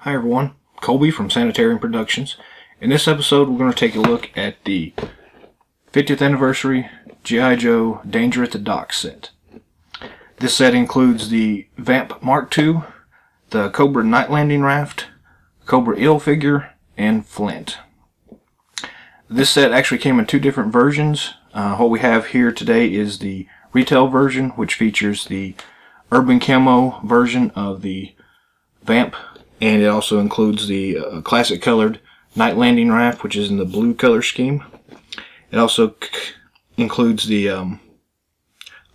Hi everyone, Colby from Sanitarium Productions. In this episode we're going to take a look at the 50th anniversary G.I. Joe Danger at the Docks set. This set includes the Vamp MK-II, the Cobra Night Landing Raft, Cobra Eel figure, and Flint. This set actually came in two different versions. What we have here today is the retail version, which features the urban camo version of the Vamp, and it also includes the classic colored Night Landing Raft, which is in the blue color scheme. It also includes the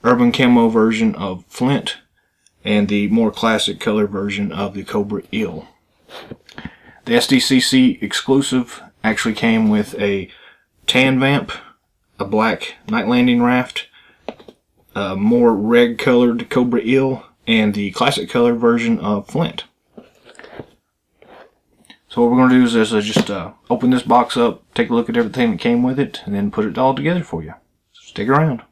urban camo version of Flint and the more classic color version of the Cobra Eel. The SDCC exclusive actually came with a tan Vamp, a black Night Landing Raft, a more red colored Cobra Eel, and the classic color version of Flint. So what we're going to do is just open this box up, take a look at everything that came with it, and then put it all together for you. So stick around.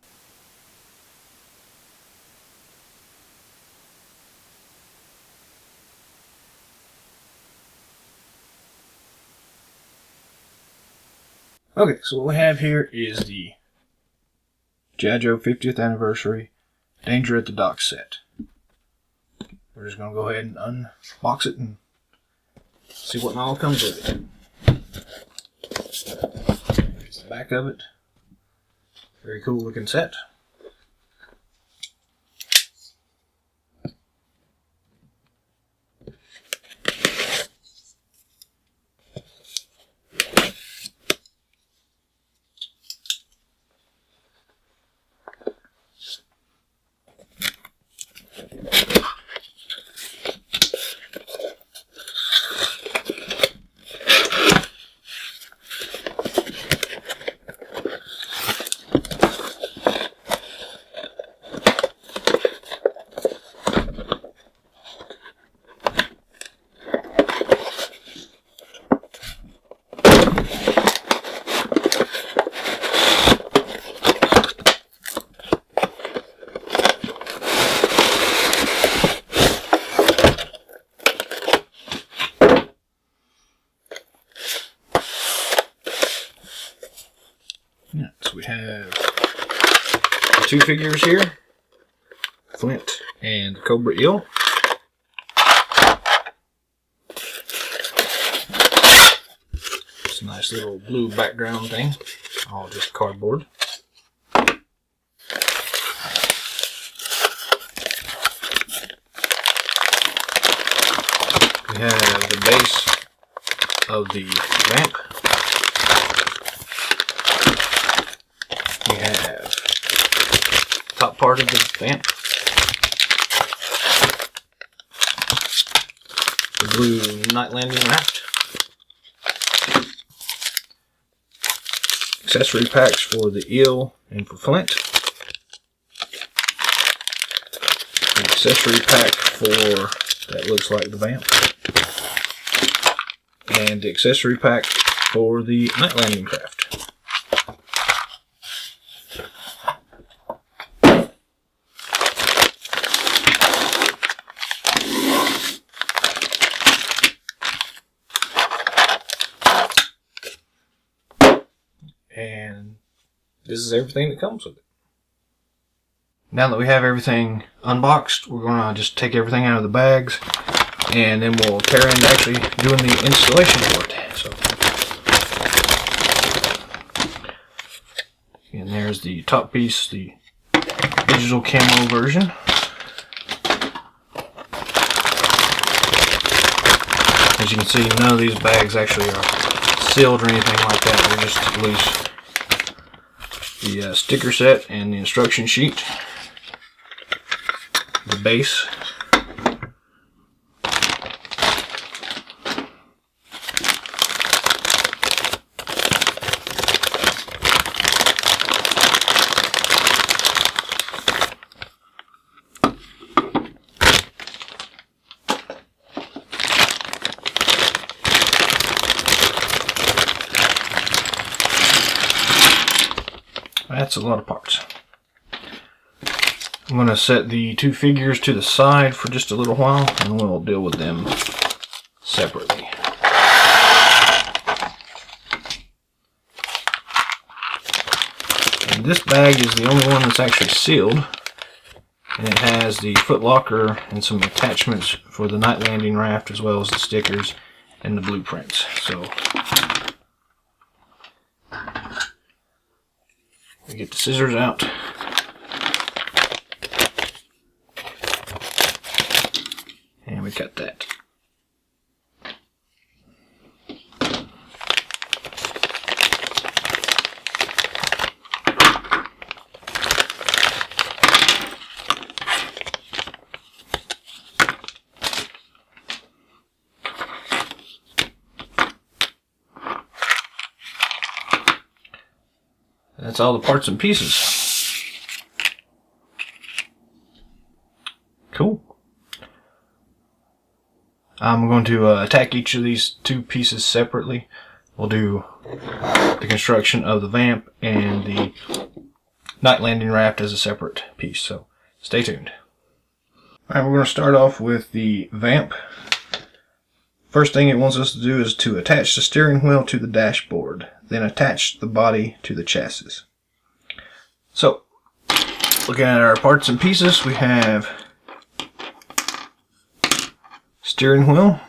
Okay, so what we have here is the G.I. Joe 50th Anniversary Danger at the Docks set. We're just going to go ahead and unbox it and see what all comes with it. Here's the back of it. Very cool looking set. So we have the two figures here, Flint and Cobra Eel. It's a nice little blue background thing, all just cardboard. We have the base of the Vamp. We have top part of the Vamp, the blue Night Landing Raft, accessory packs for the Eel and for Flint, an accessory pack for that looks like the Vamp, and the accessory pack for the Night Landing Raft. And this is everything that comes with it. Now that we have everything unboxed, we're going to just take everything out of the bags, and then we'll tear into actually doing the installation for it. So, and there's the top piece, the digital camo version. As you can see, none of these bags actually are sealed or anything like that. They're just loose. The sticker set and the instruction sheet, the base, that's a lot of parts. I'm going to set the two figures to the side for just a little while, and we'll deal with them separately. And this bag is the only one that's actually sealed, and it has the foot locker and some attachments for the Night Landing Raft, as well as the stickers and the blueprints. So we get the scissors out. And we cut that. That's all the parts and pieces. Cool. I'm going to attack each of these two pieces separately. We'll do the construction of the Vamp and the Night Landing Raft as a separate piece, so stay tuned. Alright, we're going to start off with the Vamp. First thing it wants us to do is to attach the steering wheel to the dashboard, then attach the body to the chassis. So, looking at our parts and pieces, we have steering wheel,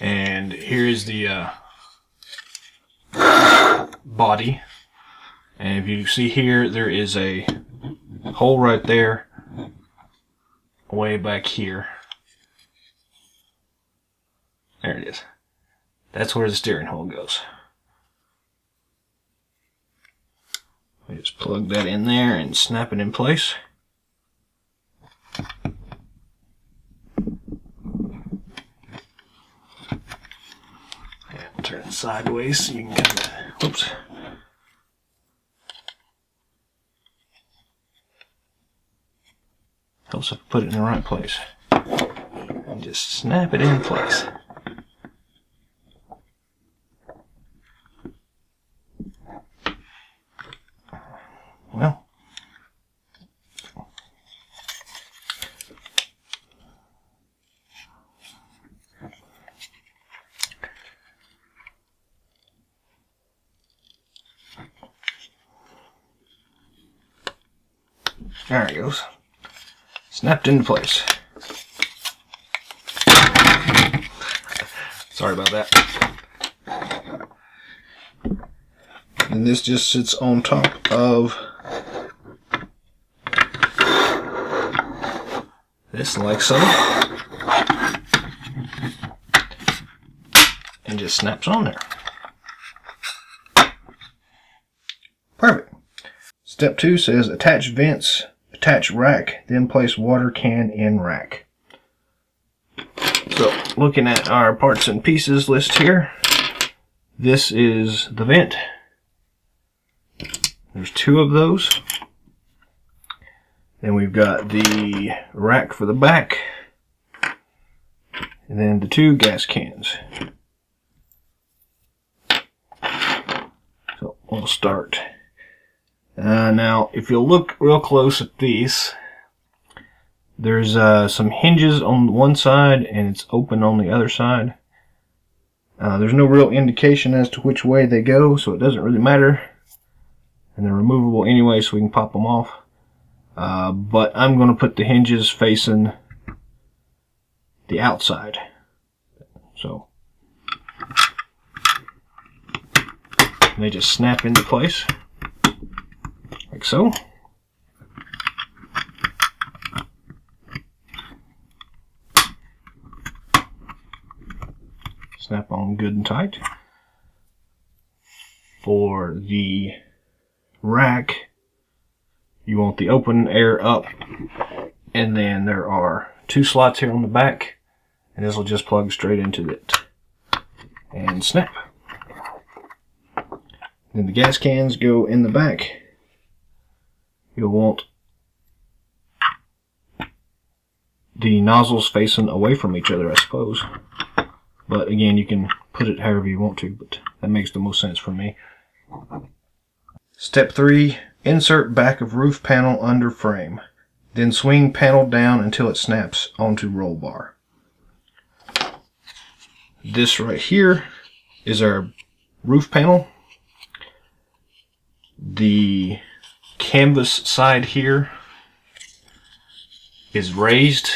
and here is the body, and if you see here, there is a hole right there, way back here. There it is. That's where the steering wheel goes. We just plug that in there and snap it in place. And turn it sideways so you can kind of, whoops. Helps if I put it in the right place. And just snap it in place. Well, there it goes. Snapped into place. Sorry about that. And this just sits on top of this, like so, and just snaps on there. Perfect. Step 2 says attach vents, attach rack, then place water can in rack. So, looking at our parts and pieces list here, this is the vent. There's 2 of those. Then we've got the rack for the back, and then the 2 gas cans. So we'll start. Now, if you look real close at these, there's some hinges on one side, and it's open on the other side. There's no real indication as to which way they go, so it doesn't really matter. And they're removable anyway, so we can pop them off. But I'm going to put the hinges facing the outside. So they just snap into place, like so. Snap on good and tight. For the rack, you want the open air up, and then there are 2 slots here on the back, and this will just plug straight into it and snap. Then the gas cans go in the back. You'll want the nozzles facing away from each other, I suppose, but again, you can put it however you want to, but that makes the most sense for me. Step 3, insert back of roof panel under frame. Then swing panel down until it snaps onto roll bar. This right here is our roof panel. The canvas side here is raised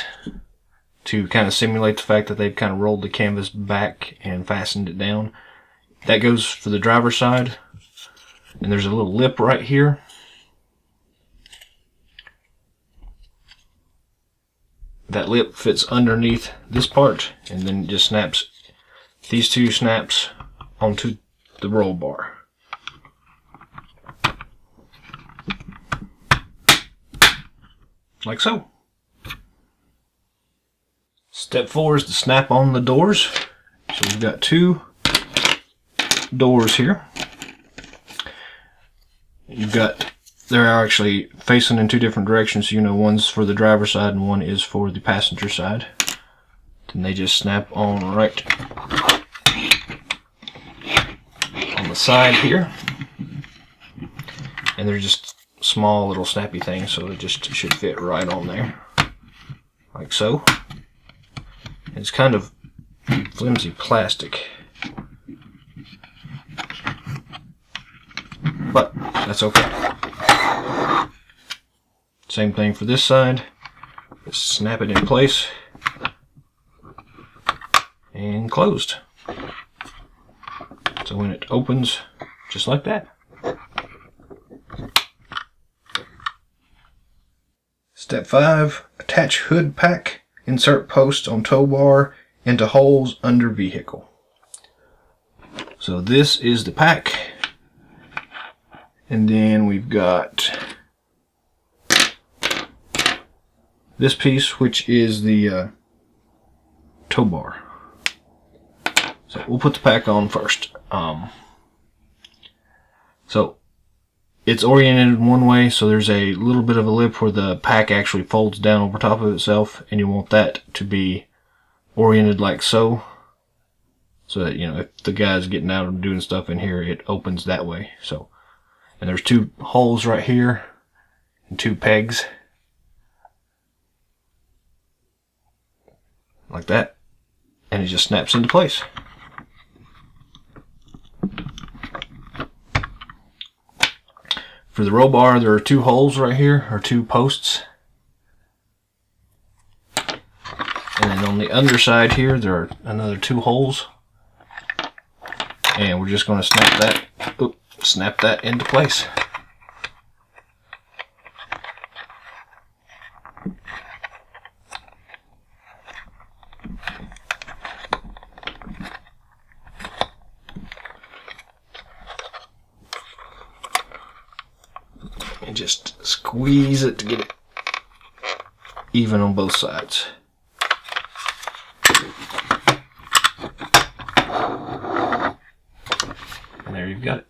to kind of simulate the fact that they've kind of rolled the canvas back and fastened it down. That goes for the driver's side. And there's a little lip right here. That lip fits underneath this part, and then it just snaps. These two snaps onto the roll bar. Like so. Step 4 is to snap on the doors. So we've got 2 doors here. They're actually facing in 2 different directions. You know, one's for the driver's side and one is for the passenger side. Then they just snap on right on the side here. And they're just small little snappy things, so it just should fit right on there. Like so. It's kind of flimsy plastic, but that's okay. Same thing for this side. Just snap it in place and closed. So when it opens, just like that. Step 5, attach hood pack. Insert posts on tow bar into holes under vehicle. So this is the pack. And then we've got this piece, which is the tow bar. So we'll put the pack on first. So it's oriented in one way, so there's a little bit of a lip where the pack actually folds down over top of itself, and you want that to be oriented like so. So that, you know, if the guy's getting out and doing stuff in here, it opens that way. So, and there's 2 holes right here and 2 pegs. Like that. And it just snaps into place. For the roll bar, there are 2 holes right here, or 2 posts. And then on the underside here, there are another 2 holes. And we're just going to snap that into place. And just squeeze it to get it even on both sides. And there you've got it.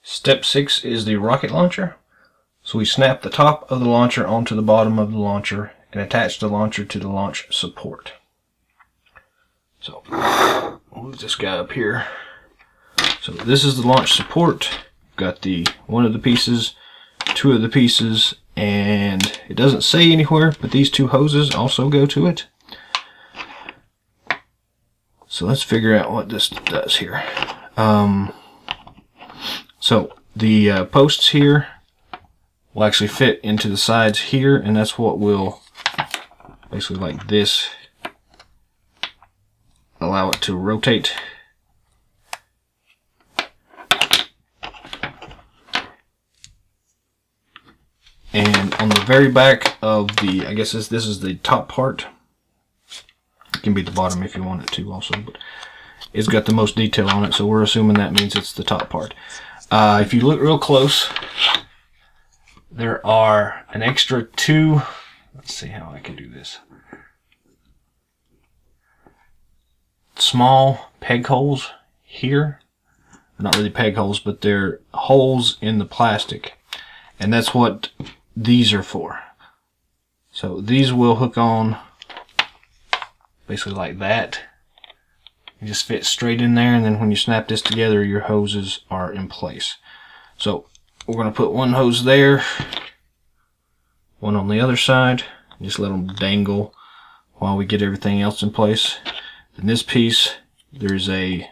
Step 6 is the rocket launcher. So we snap the top of the launcher onto the bottom of the launcher and attach the launcher to the launch support. So I'll move this guy up here. So this is the launch support. Got the one of the pieces, 2 of the pieces, and it doesn't say anywhere, but these 2 hoses also go to it. So let's figure out what this does here. So the posts here will actually fit into the sides here, and that's what will basically, like this, allow it to rotate. And on the very back of the, I guess this is the top part. It can be the bottom if you want it to also, but it's got the most detail on it, so we're assuming that means it's the top part. If you look real close, there are an extra 2, let's see how I can do this, small peg holes here. Not really peg holes, but they're holes in the plastic. And that's what these are for. So these will hook on basically like that. You just fit straight in there, and then when you snap this together, your hoses are in place. So we're going to put one hose there, one on the other side, just let them dangle while we get everything else in place. In this piece, there's a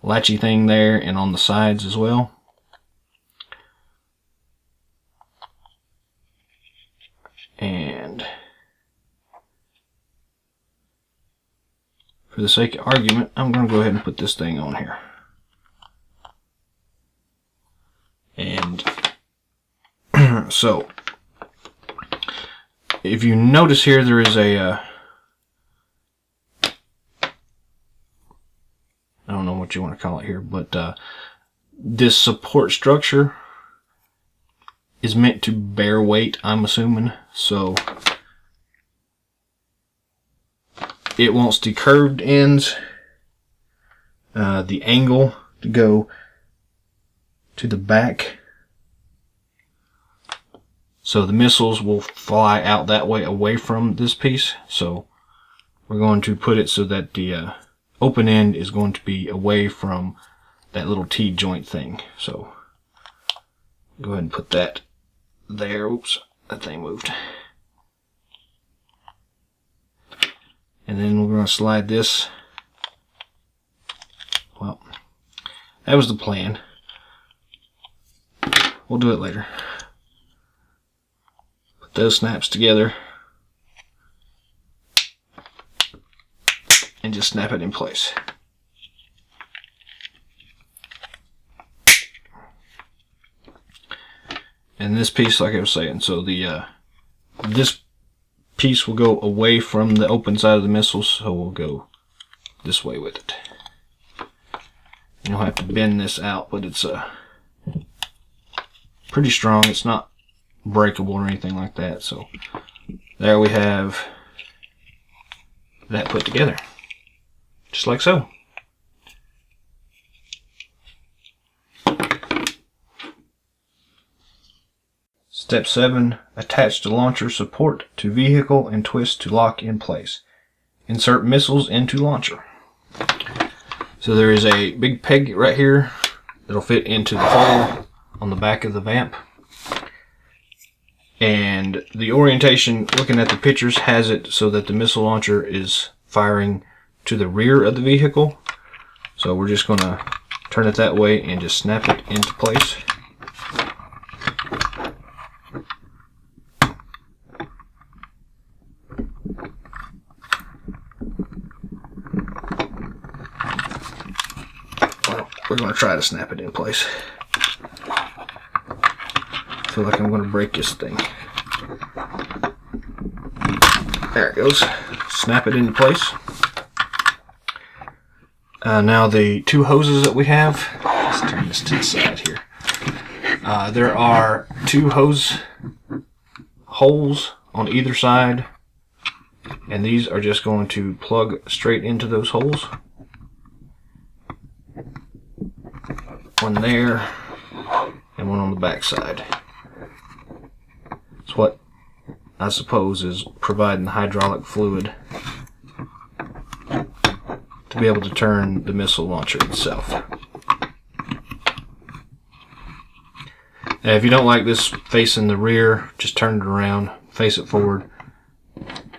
latchy thing there and on the sides as well. And for the sake of argument, I'm going to go ahead and put this thing on here. And so, if you notice here, there is a I don't know what you want to call it here, but this support structure is meant to bear weight, I'm assuming. So it wants the curved ends, the angle to go to the back, so the missiles will fly out that way away from this piece. So we're going to put it so that the open end is going to be away from that little T-joint thing. So go ahead and put that there. Oops, that thing moved. And then we're going to slide this. Well, that was the plan. We'll do it later. Put those snaps together and just snap it in place. And this piece, like I was saying, so the this piece will go away from the open side of the missile, so we'll go this way with it. You'll have to bend this out, but it's pretty strong. It's not breakable or anything like that. So there we have that put together, just like so. Step 7. Attach the launcher support to vehicle and twist to lock in place. Insert missiles into launcher. So there is a big peg right here that'll fit into the hole on the back of the Vamp. And the orientation, looking at the pictures, has it so that the missile launcher is firing to the rear of the vehicle. So we're just going to turn it that way and just snap it into place. Well, we're going to try to snap it in place. I feel like I'm going to break this thing. There it goes. Snap it into place. Now the two hoses that we have, let's turn this to the side here. There are two hose holes on either side, and these are just going to plug straight into those holes. One there, and one on the back side. It's what I suppose is providing the hydraulic fluid to be able to turn the missile launcher itself. Now, if you don't like this facing the rear, just turn it around, face it forward,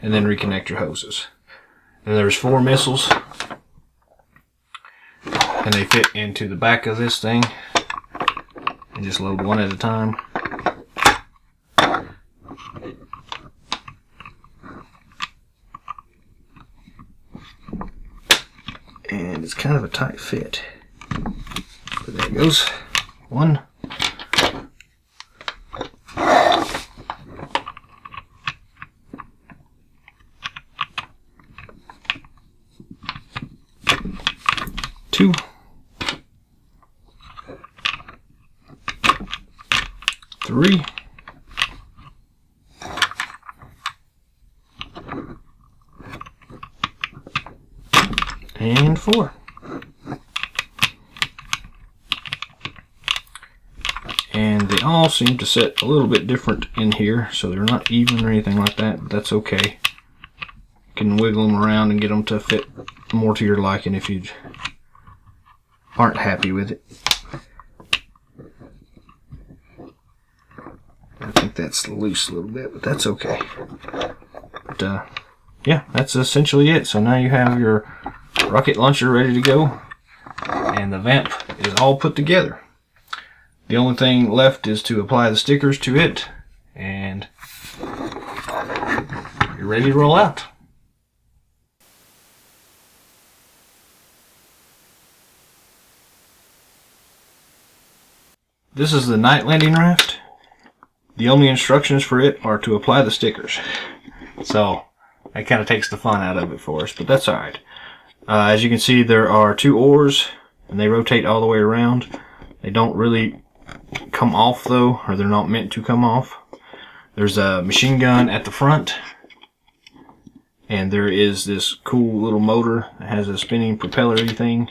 and then reconnect your hoses. And there's 4 missiles, and they fit into the back of this thing, and just load one at a time. And it's kind of a tight fit. But there it goes. 1. 2. 3. And 4. And they all seem to set a little bit different in here, so they're not even or anything like that, but that's okay. You can wiggle them around and get them to fit more to your liking if you aren't happy with it. I think that's loose a little bit, but that's okay. But yeah, that's essentially it. So now you have your rocket launcher ready to go, and the Vamp is all put together. The only thing left is to apply the stickers to it, and you're ready to roll out. This is the Night Landing Raft. The only instructions for it are to apply the stickers. So that kind of takes the fun out of it for us, but that's alright. As you can see, there are 2 oars, and they rotate all the way around. They don't really come off though, or they're not meant to come off. There's a machine gun at the front, and there is this cool little motor that has a spinning propeller-y thing,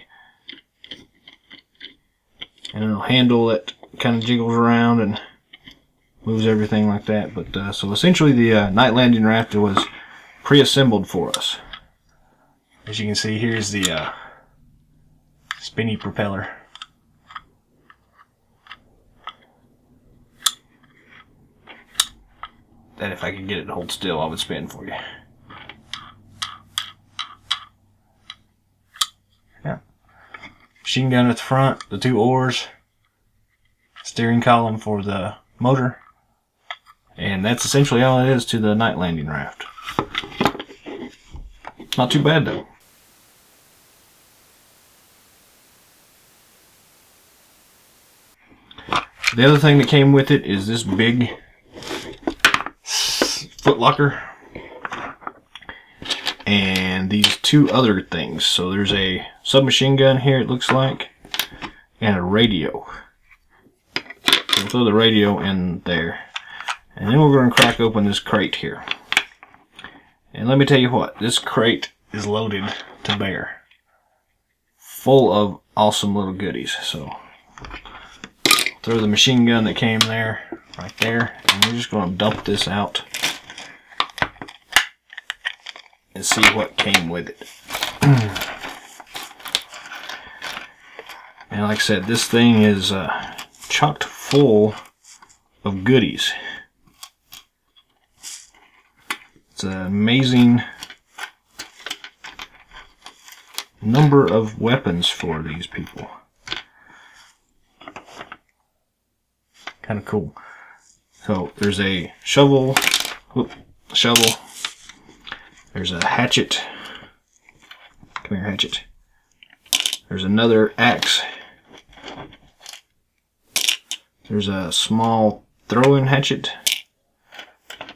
and a little handle that kind of jiggles around and moves everything like that. But so essentially the Night Landing Raft was pre-assembled for us. As you can see, here's the spinny propeller. That if I could get it to hold still, I would spin for you. Yeah. Machine gun at the front, the 2 oars, steering column for the motor, and that's essentially all it is to the Night Landing Raft. Not too bad though. The other thing that came with it is this big foot locker and these 2 other things. So there's a submachine gun here, it looks like, and a radio. So we'll throw the radio in there, and then we're going to crack open this crate here. And let me tell you what, this crate is loaded to bear, full of awesome little goodies. So throw the machine gun that came there right there, and we're just going to dump this out and see what came with it. And like I said, this thing is chocked full of goodies. It's an amazing number of weapons for these people. Kind of cool. So there's a shovel. There's a hatchet. Come here, hatchet. There's another axe. There's a small throwing hatchet.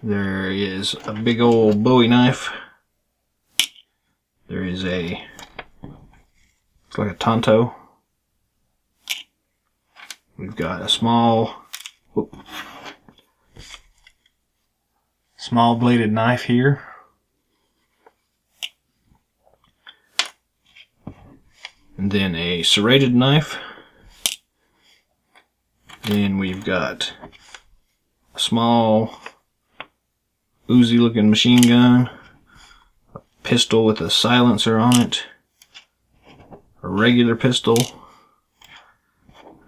There is a big old Bowie knife. There is a, looks like a Tonto. We've got a small bladed knife here. And then a serrated knife. Then we've got a small Uzi looking machine gun, a pistol with a silencer on it, a regular pistol,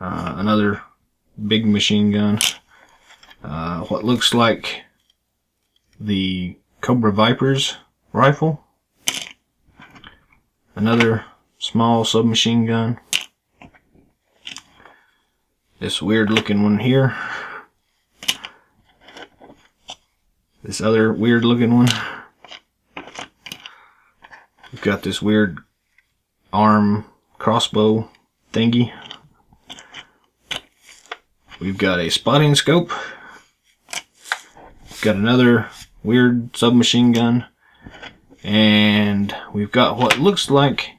another big machine gun, what looks like the Cobra Viper's rifle, another small submachine gun, this weird looking one here, this other weird looking one. We've got this weird arm crossbow thingy. We've got a spotting scope. We've got another weird submachine gun. And we've got what looks like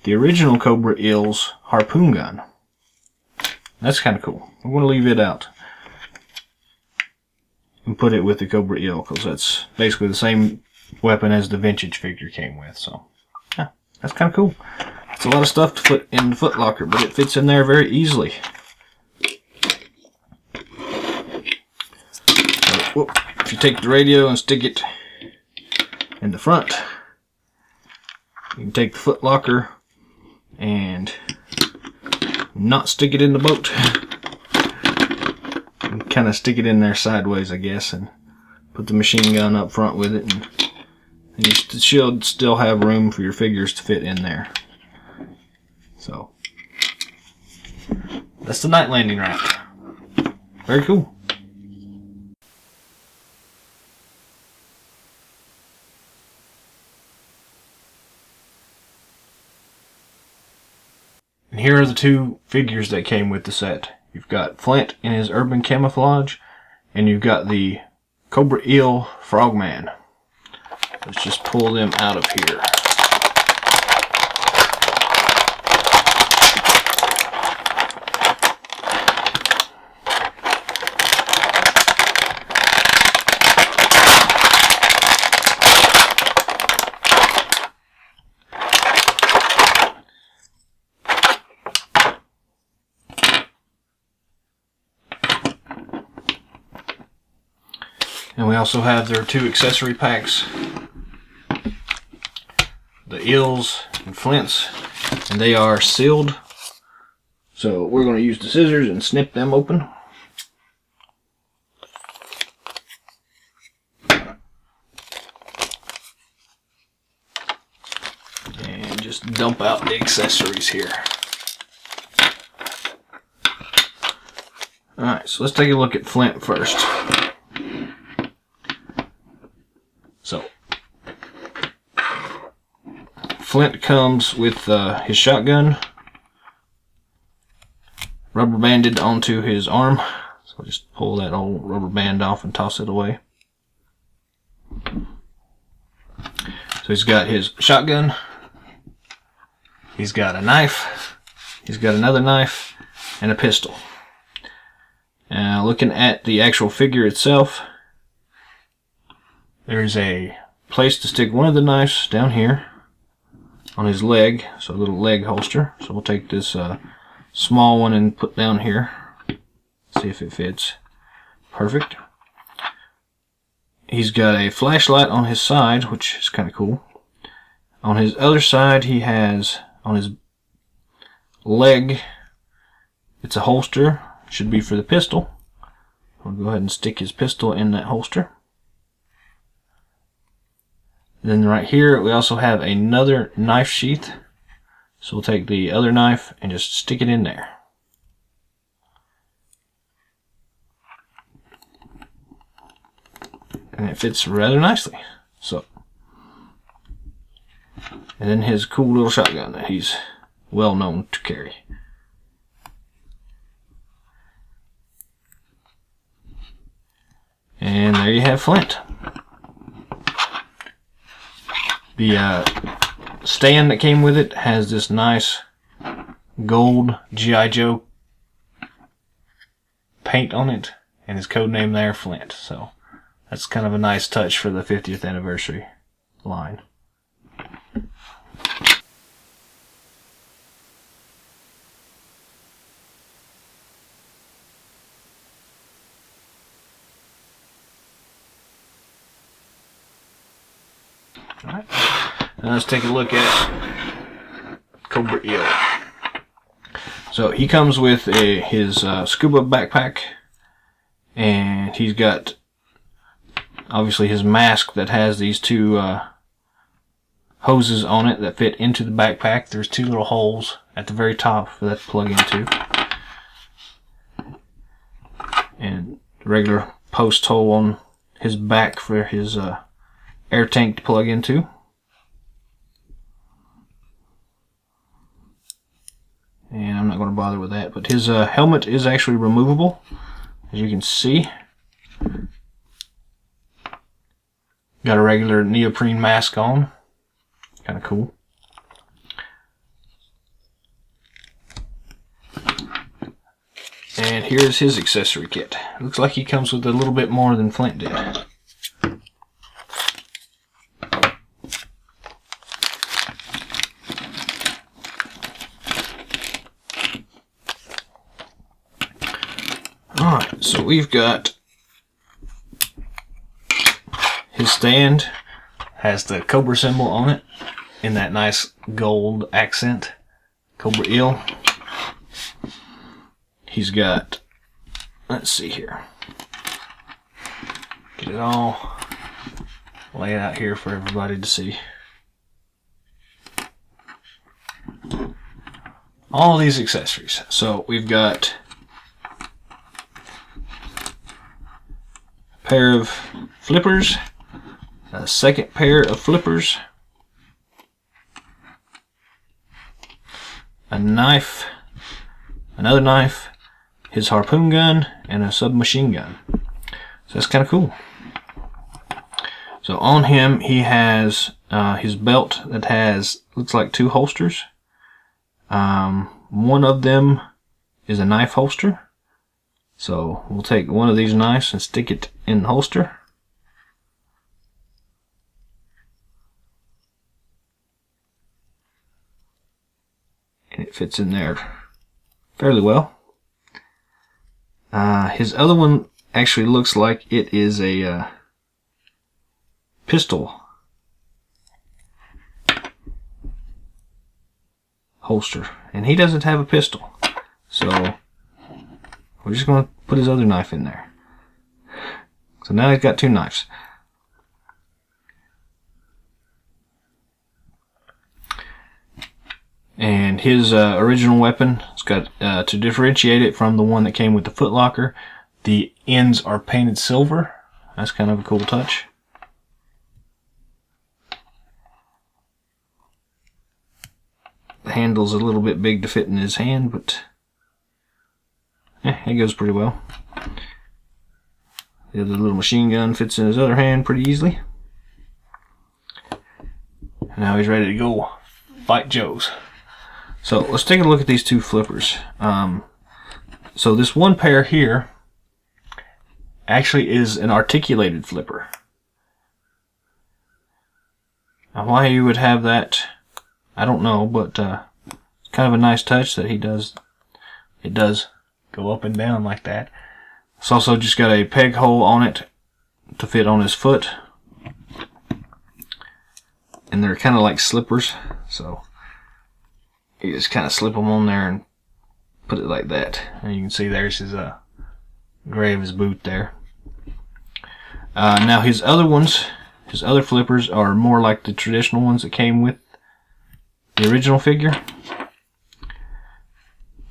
the original Cobra Eel's harpoon gun. That's kind of cool. I'm going to leave it out and put it with the Cobra Eel, because that's basically the same weapon as the vintage figure came with. So, yeah, that's kind of cool. It's a lot of stuff to put in the foot locker, but it fits in there very easily. So, if you take the radio and stick it in the front, you can take the foot locker and not stick it in the boat. And kind of stick it in there sideways, I guess, and put the machine gun up front with it, and And you should still have room for your figures to fit in there. So, that's the Night Landing Raft. Very cool. And here are the two figures that came with the set. You've got Flint in his urban camouflage, and you've got the Cobra Eel Frogman. Let's just pull them out of here. And we also have their two accessory packs, the Eels and Flints, and they are sealed. So we're going to use the scissors and snip them open. And just dump out the accessories here. Alright, so let's take a look at Flint first. So, Flint comes with his shotgun rubber banded onto his arm. So just pull that old rubber band off and toss it away. So he's got his shotgun, he's got a knife, he's got another knife, and a pistol. Now looking at the actual figure itself, there's a place to stick one of the knives down here on his leg, so a little leg holster. So we'll take this small one and put down here, see if it fits. Perfect. He's got a flashlight on his side, which is kind of cool. On his other side, he has, on his leg, it's a holster. Should be for the pistol. We'll go ahead and stick his pistol in that holster. Then right here we also have another knife sheath. So we'll take the other knife and just stick it in there. And it fits rather nicely. So, and then his cool little shotgun that he's well known to carry. And there you have Flint. The stand that came with it has this nice gold G.I. Joe paint on it, and his code name there, Flint. So that's kind of a nice touch for the 50th anniversary line. Alright, now let's take a look at Cobra Eel. So he comes with his scuba backpack, and he's got obviously his mask that has these two hoses on it that fit into the backpack. There's two little holes at the very top for that to plug into, and regular post hole on his back for his air tank to plug into. And I'm not going to bother with that, but his helmet is actually removable, as you can see. Got a regular neoprene mask on. Kind of cool. And here's his accessory kit. Looks like he comes with a little bit more than Flint did. Alright, so we've got his stand, has the Cobra symbol on it in that nice gold accent, Cobra Eel. He's got, let's see here, get it all lay it out here for everybody to see. All these accessories. So we've got a pair of flippers, a second pair of flippers, a knife, another knife, his harpoon gun, and a submachine gun. So that's kind of cool. So on him he has his belt that has, looks like 2 holsters. One of them is a knife holster. So we'll take one of these knives and stick it in the holster. And it fits in there fairly well. His other one actually looks like it is a pistol holster, and he doesn't have a pistol, so we're just going to put his other knife in there. So now he's got 2 knives. And his original weapon, it's got to differentiate it from the one that came with the footlocker, the ends are painted silver. That's kind of a cool touch. The handle's a little bit big to fit in his hand, but it goes pretty well. The other little machine gun fits in his other hand pretty easily. And now he's ready to go fight Joe's. So let's take a look at these 2 flippers. So this one pair here actually is an articulated flipper. Now why you would have that, I don't know, but it's kind of a nice touch that he does. It does go up and down like that. It's also just got a peg hole on it to fit on his foot. And they're kind of like slippers, so you just kind of slip them on there and put it like that. And you can see there's his gray of his boot there. Now his other ones, his other flippers are more like the traditional ones that came with the original figure.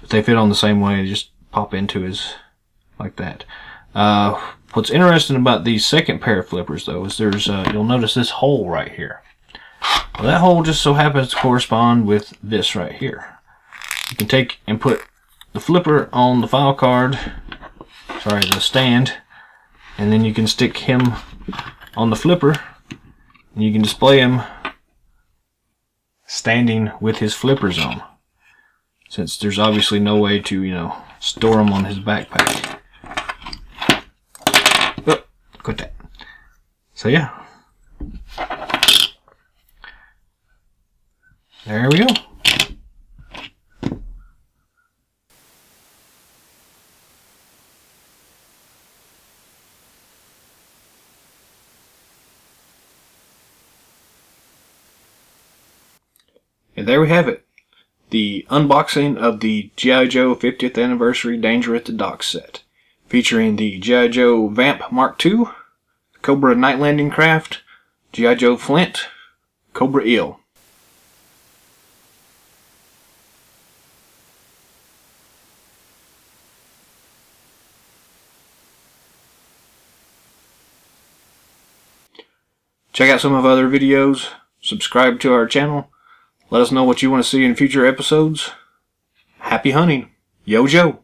But they fit on the same way, they just pop into his, like that. What's interesting about these second pair of flippers though is there's, you'll notice this hole right here. Well, that hole just so happens to correspond with this right here. You can take and put the flipper on the file card, sorry, the stand, and then you can stick him on the flipper, and you can display him standing with his flippers on, since there's obviously no way to, you know, store them on his backpack. Oh, quit that. So yeah. There we go. And there we have it. The unboxing of the G.I. Joe 50th Anniversary Danger at the Docks set. Featuring the G.I. Joe Vamp MK-II, Cobra Night Landing Raft, G.I. Joe Flint, Cobra Eel. Check out some of our other videos, subscribe to our channel, let us know what you want to see in future episodes. Happy hunting. Yo Joe.